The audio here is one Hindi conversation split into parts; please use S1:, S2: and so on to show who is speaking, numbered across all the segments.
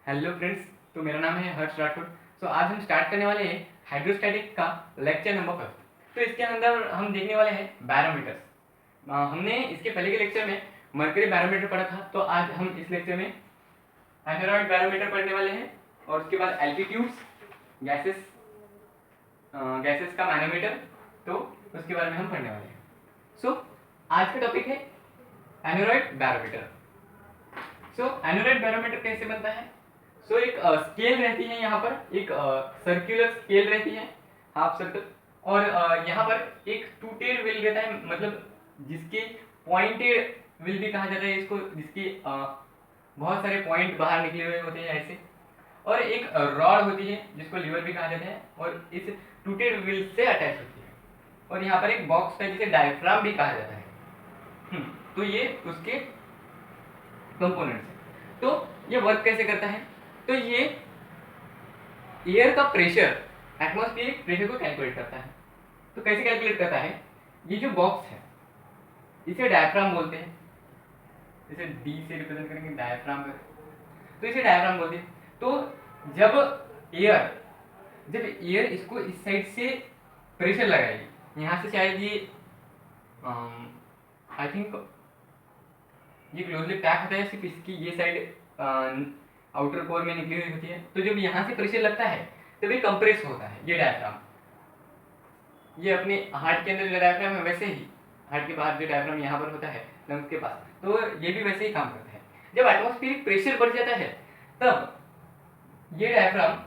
S1: हेलो फ्रेंड्स, तो मेरा नाम है हर्ष राठौर। आज हम स्टार्ट करने वाले हैं हाइड्रोस्टैटिक का लेक्चर नंबर 5। तो इसके अंदर हम देखने वाले हैं बैरोमीटर्स। हमने इसके पहले के लेक्चर में मर्करी बैरोमीटर पढ़ा था, तो आज हम इस लेक्चर में एनोरॉइड बैरोमीटर पढ़ने वाले हैं और उसके बाद एल्टीट्यूड्स, गैसेस गैसेस का मैनोमीटर, तो उसके बारे में हम पढ़ने वाले हैं। आज का टॉपिक है एनोरॉइड बैरोमीटर। एनोरॉइड बैरोमीटर कैसे बनता है? एक स्केल रहती है, यहाँ पर एक सर्कुलर स्केल रहती है, हाफ सर्कल, और यहाँ पर एक टूटेड व्हील रहता है, मतलब जिसके पॉइंटेड व्हील भी कहा जाता है इसको, जिसके बहुत सारे पॉइंट बाहर निकले हुए होते हैं ऐसे, और एक रॉड होती है जिसको लीवर भी कहा जाता है और इस टूटेड व्हील से अटैच होती है, और यहाँ पर एक बॉक्स है जिसे डायफ्राम भी कहा जाता है। तो ये उसके कंपोनेंट्स हैं। तो ये वर्क कैसे करता है? तो ये एयर का प्रेशर, एटमॉस्फेरिक प्रेशर को कैलकुलेट करता है। तो कैसे कैलकुलेट करता है? ये जो बॉक्स है इसे डायफ्राम बोलते हैं, इसे डी से रिप्रेजेंट करेंगे डायफ्राम में, तो इसे डायफ्राम बोलते हैं। तो जब एयर इसको इस साइड से प्रेशर लगाएगी, यहाँ से शायद ये आई थिंक ये क्लोजली पैक होता है, सिर्फ इसकी ये साइड आउटर कोर में निकली हुई होती है। तो जब यहाँ से प्रेशर लगता है तब ये कंप्रेस होता है, ये डायफ्राम। ये अपने हार्ट के अंदर जो डायफ्राम है वैसे ही हार्ट के बाहर जो डायफ्राम यहाँ पर होता है लंग्स के पास, तो ये भी वैसे ही काम करता है। जब एटमॉस्फेरिक प्रेशर बढ़ जाता है तब ये डायफ्राम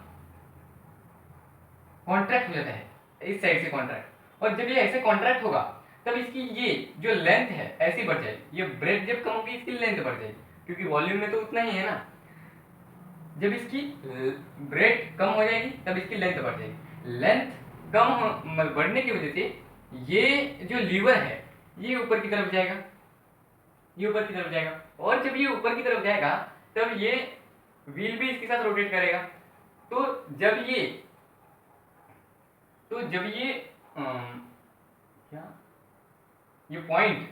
S1: कॉन्ट्रैक्ट हो जाता है, इस साइड से कॉन्ट्रैक्ट, और जब ये ऐसे कॉन्ट्रैक्ट होगा तब इसकी ये जो लेंथ है ऐसी बढ़ जाएगी। ये ब्रेथ जब कम होगी इसकी लेंथ बढ़ जाएगी, क्योंकि वॉल्यूम में तो उतना ही है ना। जब इसकी ब्रेथ कम हो जाएगी तब इसकी लेंथ बढ़ जाएगी। लेंथ कम बढ़ने की वजह से ये जो लीवर है ये ऊपर की तरफ जाएगा, ये ऊपर की तरफ जाएगा, और जब ये ऊपर की तरफ जाएगा तब ये व्हील भी इसके साथ रोटेट करेगा। तो जब ये क्या ये पॉइंट,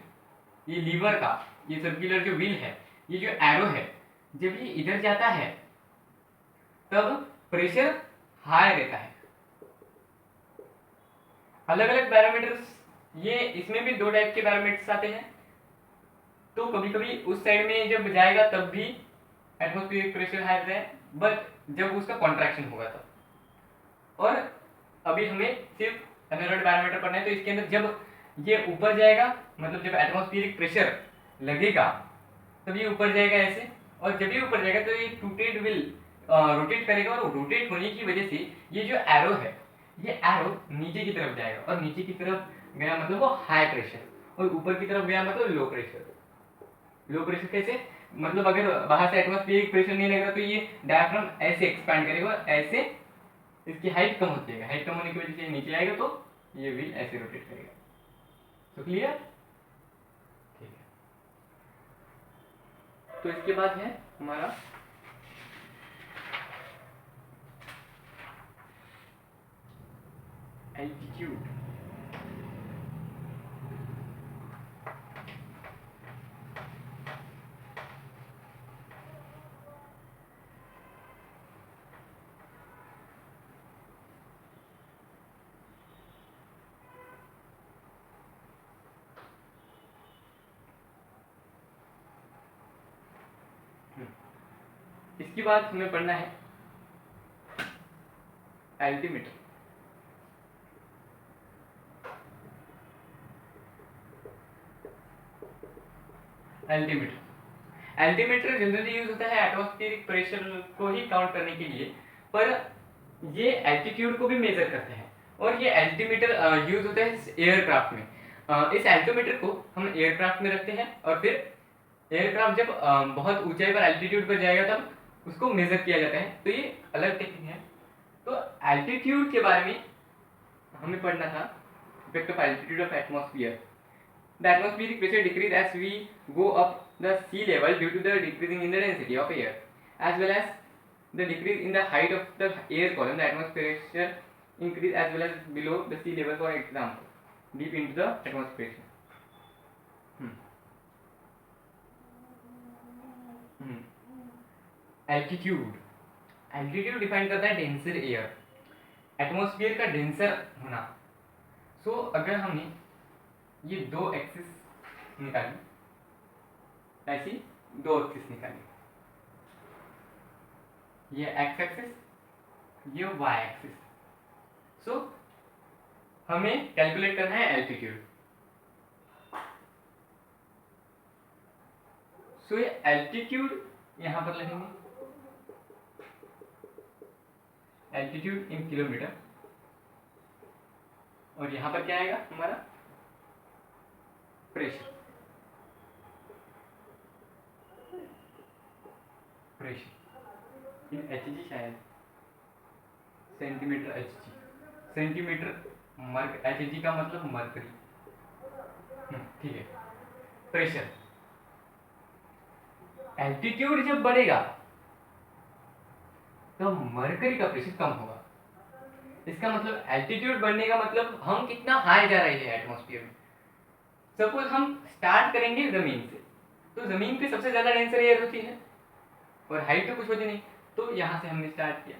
S1: ये लीवर का ये सर्कुलर जो व्हील है, ये जो एरो है, जब ये इधर जाता है तब प्रेशर हाई रहता है। अलग अलग बैरोमीटर्स, ये इसमें भी दो टाइप के बैरोमीटर्स आते हैं। तो कभी कभी उस साइड में जब जाएगा तब भी एटमॉस्फेरिक प्रेशर हाई रहता है, बट जब उसका कॉन्ट्रैक्शन होगा तब। और अभी हमें सिर्फ एनोरॉइड बैरोमीटर पढ़ना है, तो इसके अंदर जब ये ऊपर जाएगा, मतलब जब एटमॉस्फेरिक प्रेशर लगेगा तब ये ऊपर जाएगा ऐसे, और जब ये ऊपर जाएगा तो ये टूटेड व्हील रोटेट करेगा, और रोटेट होने की वजह से ये जो एरो है ये एरो नीचे की तरफ जाएगा, और नीचे की तरफ गया मतलब वो हाई प्रेशर, और ऊपर की तरफ गया मतलब लो प्रेशर। लो प्रेशर कैसे? मतलब अगर बाहर से एटमॉस्फेरिक प्रेशर नहीं लगेगा तो ये डायफ्राम ऐसे एक्सपैंड करेगा, ऐसे इसकी हाइट कम होती है, हाइट कम होने की वजह से नीचे आएगा तो ये व्हील ऐसे रोटेट करेगा। तो क्लियर? ठीक है। तो इसके बाद है हमारा एल्टीट्यूड। इसके बाद हमें पढ़ना है एल्टीमीटर। एल्टीमीटर जनरली यूज होता है एटमॉस्फेरिक प्रेशर को ही काउंट करने के लिए, पर ये एल्टीट्यूड को भी मेजर करते हैं, और ये एल्टीमीटर यूज होता है एयरक्राफ्ट में। इस एल्टीमीटर को हम एयरक्राफ्ट में रखते हैं, और फिर एयरक्राफ्ट जब बहुत ऊंचाई पर एल्टीट्यूड पर जाएगा तब उसको मेजर किया जाता है। तो ये अलग टेक्निक है। तो एल्टीट्यूड के बारे में हमें पढ़ना था, effect of altitude of atmosphere. The atmospheric pressure decrease as we go up the sea level due to the decreasing in the density of air, as well as the decrease in the height of the air column. The atmospheric pressure increase as well as below the sea level. For example, deep into the atmosphere. Altitude altitude define करता है डेंसर एयर, एटमॉस्फेयर का डेंसर होना। सो अगर हमने ये दो एक्सिस निकाली, ऐसी दो एक्सिस निकाली, ये एक्स एक्सिस, ये वाई एक्सिस। सो हमें कैलकुलेट करना है एल्टीट्यूड। सो ये एल्टीट्यूड यहां पर लिखेंगे, एल्टीट्यूड इन किलोमीटर, और यहां पर क्या आएगा हमारा प्रेशर, प्रेशर इन एचजी, शायद centimetre H G, centimetre merc, H G का मतलब मर्करी, ठीक है। प्रेशर, एल्टीट्यूड जब बढ़ेगा तो मर्करी का प्रेशर कम होगा। इसका मतलब एल्टीट्यूड बढ़ने का मतलब हम कितना हाई जा रहे हैं एटमॉस्फेयर में। सपोज हम स्टार्ट करेंगे जमीन से, तो जमीन पे सबसे ज्यादा डेंसर एयर होती है और हाइट तो कुछ होती नहीं, तो यहां से हमने स्टार्ट किया,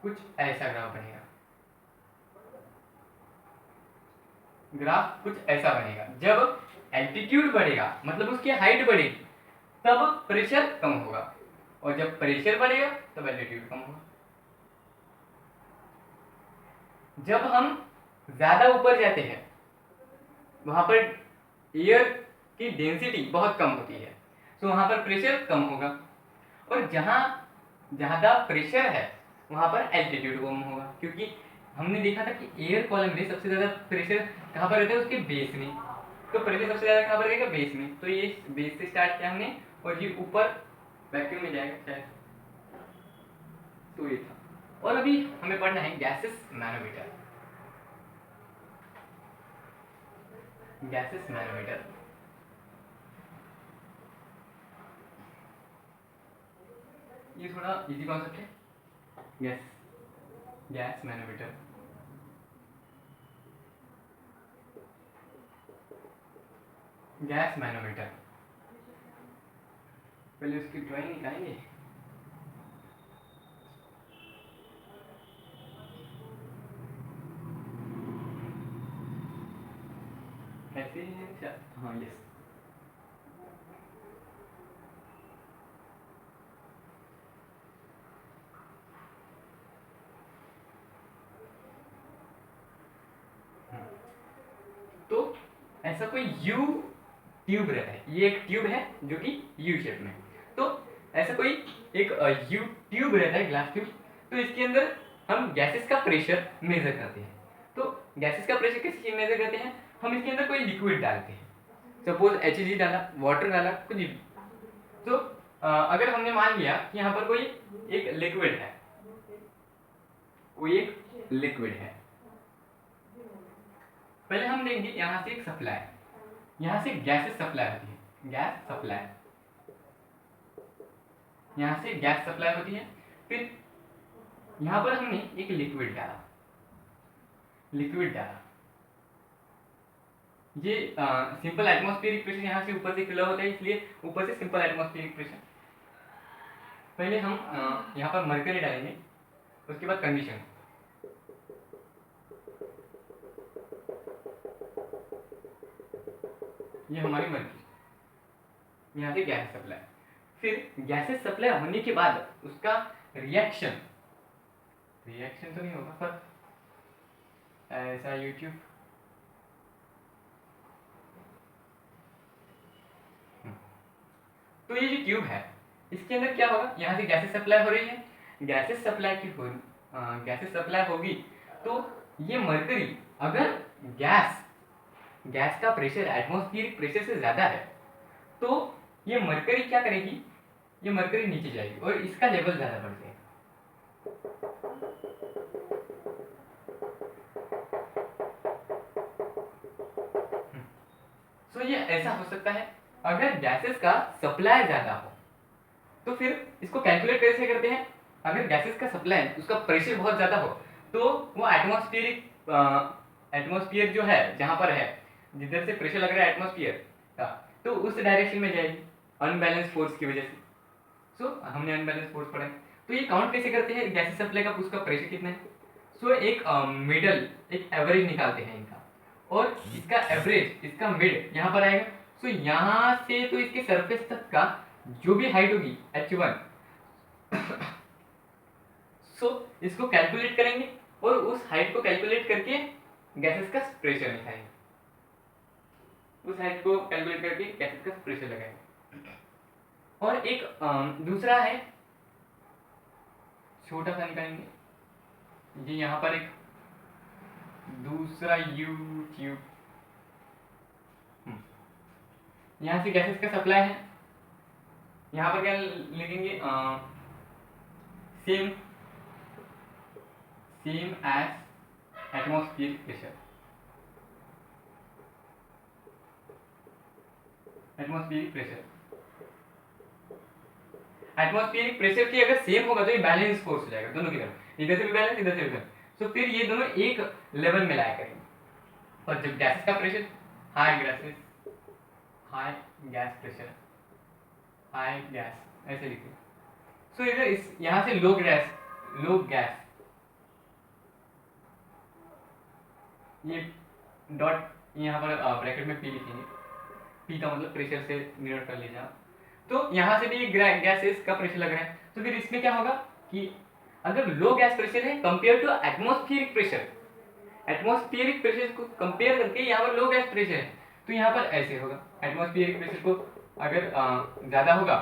S1: कुछ ऐसा ग्राफ बनेगा, ग्राफ कुछ ऐसा बनेगा। जब एल्टीट्यूड बढ़ेगा मतलब उसकी हाइट बढ़ेगी, तब प्रेशर कम होगा, और जब प्रेशर बढ़ेगा तब एल्टीट्यूड कम होगा। जब हम ज्यादा ऊपर जाते हैं वहां पर एयर की डेंसिटी बहुत कम होती है, तो वहां पर प्रेशर कम होगा, और जहां ज्यादा प्रेशर है वहां पर एल्टीट्यूड कम होगा, क्योंकि हमने देखा था कि एयर कॉलम में सबसे ज्यादा प्रेशर कहां पर रहता है, उसके बेस में। तो प्रेशर सबसे ज्यादा कहां पर रहेगा, बेस में। तो ये बेस से स्टार्ट किया हमने, और ये ऊपर वैक्यूम में जाएगा शायद, तो ये था। और अभी हमें पढ़ना है गैसेस मैनोमीटर, गैसेस मैनोमीटर। ये थोड़ा इजी कॉन्सेप्ट है, गैस मैनोमीटर। गैस मैनोमीटर, पहले उसकी ड्राइंग निकालेंगे। ऐसे ही, हाँ यस। तो ऐसा कोई यू ट्यूब रहता है, ये एक ट्यूब है जो कि यू शेप में, तो ऐसा कोई एक यू ट्यूब रहता है, ग्लास ट्यूब। तो इसके अंदर हम गैसेस का प्रेशर मेजर करते हैं। तो गैसेस का प्रेशर किस मेजर करते हैं, हम इसके अंदर कोई लिक्विड डालते हैं, सपोज HG डाला, वाटर डाला, कुछ भी। तो अगर हमने मान लिया कि यहाँ पर कोई एक लिक्विड है, कोई एक लिक्विड है, पहले हम देंगे यहाँ से एक सप्लाई, यहाँ से गैसेस सप्लाई होती है, गैस सप्लाई, यहाँ से गैस सप्लाई होती है। फिर यहाँ पर हमने एक लिक्विड डाला, लिक्विड डाला, ये सिंपल एटमॉस्फेरिक प्रेशर यहाँ से ऊपर से फ्लो होता है, इसलिए ऊपर से सिंपल एटमॉस्फेरिक प्रेशर। पहले हम यहाँ पर मरकरी डालेंगे, उसके बाद कंडीशन, ये हमारी मर्जी, यहाँ से गैस सप्लाई। फिर गैसेस सप्लाई होने के बाद उसका रिएक्शन, रिएक्शन तो नहीं होगा पर ऐसा यूट्यूब, तो ये जो ट्यूब है इसके अंदर क्या होगा, यहाँ से गैसेस सप्लाई हो रही है, गैसेस सप्लाई की हो गैसेस सप्लाई होगी, तो ये मरकरी अगर गैस का प्रेशर एटमॉस्फेरिक प्रेशर से ज्यादा है, तो ये मरकरी क्या करेगी, ये मरकरी नीचे जाएगी और इसका लेवल ज्यादा बढ़ जाएगा। तो ये ऐसा हो सकता है, अगर गैसेस का सप्लाई ज्यादा हो तो फिर इसको कैलकुलेट कैसे करते हैं, अगर गैसेस का सप्लाई उसका प्रेशर बहुत ज्यादा हो तो वो एटमॉस्फेयर जो है जहां पर है, जिधर से प्रेशर लग रहा है एटमॉस्फेयर का, तो उस डायरेक्शन में जाएगी अनबैलेंस फोर्स की वजह से। सो हमने अनबैलेंस फोर्स पढ़ा है। तो ये काउंट कैसे करते हैं गैसेस सप्लाई का, उसका प्रेशर कितना है। सो एक मिडल, एक एवरेज निकालते हैं इनका, और इसका एवरेज, इसका मिड यहाँ पर आएगा। सो यहाँ से तो इसके सरफेस तक का जो भी हाइट होगी h1, सो इसको कैलकुलेट करेंगे और उस हाइट को कैलकुलेट करके गैसेस का प्रेशर निकालेंगे, उस हाइट को कैलकुलेट करके गैसेस का प्रेशर लगाएंगे। और एक दूसरा है, छोटा सा निकालेंगे, ये यहाँ पर एक दूसरा यू ट्यूब, यहाँ से गैसेस का सप्लाई है। यहाँ पर क्या लिखेंगे, same as atmospheric pressure, atmospheric pressure. Atmospheric pressure की अगर सेम होगा तो ये बैलेंस फोर्स हो जाएगा दोनों की तरफ, इधर से भी बैलेंस, इधर से भी बैलेंस। तो फिर ये दोनों एक लेवल में लाया करेंगे। और जब गैसेस का pressure high gases, high gas pressure, high gas ऐसे लिखिए। सो इधर इस यहाँ से लो गैस, लो गैस, ये डॉट यहाँ पर ब्रैकेट में पी लिखेंगे, पी का मतलब प्रेशर से डिनोट कर लीजिए आप। तो यहाँ से भी गैसेस का प्रेशर लग रहा है। तो फिर इसमें क्या होगा कि अगर लो गैस प्रेशर है compare to atmospheric pressure, atmospheric pressure को कंपेयर करके यहाँ पर लो गैस प्रेशर है, तो यहाँ पर ऐसे होगा। एटमॉस्फेरिक प्रेशर को अगर ज़्यादा होगा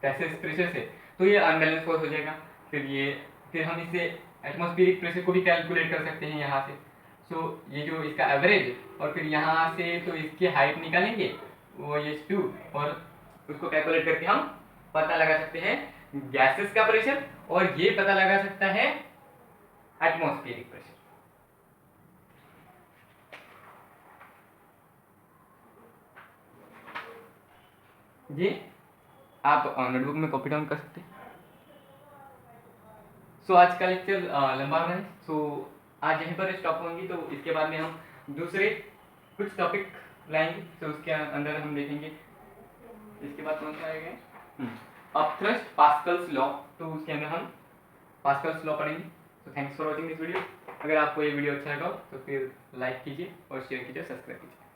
S1: गैसेस प्रेशर से तो ये अनबैलेंस फोर्स हो जाएगा। फिर हम इसे एटमॉस्फेरिक प्रेशर को भी कैलकुलेट कर सकते हैं यहाँ से। सो ये जो इसका एवरेज, और फिर यहाँ से तो इसकी हाइट निकालेंगे वो H2, और उसको कैलकुलेट करके हम पता लगा सकते हैं गैसेस का प्रेशर, और ये पता लगा सकता है एटमॉस्फेरिक प्रेशर। ये आप नोटबुक में कॉपी डाउन कर सकते हैं। सो आज का लेक्चर लंबा हो रहा है, सो आज यहीं पर स्टॉप होंगी। तो इसके बाद में हम दूसरे कुछ टॉपिक लाएंगे, तो उसके अंदर हम देखेंगे इसके बाद कौन सा आएगा, अपथ्रस्ट पास्कल्स लॉ। तो उसके अंदर हम पास्कल्स लॉ पढ़ेंगे। तो thanks for watching this video. अगर आपको ये वीडियो अच्छा लगा तो फिर लाइक कीजिए और शेयर कीजिए, सब्सक्राइब कीजिए।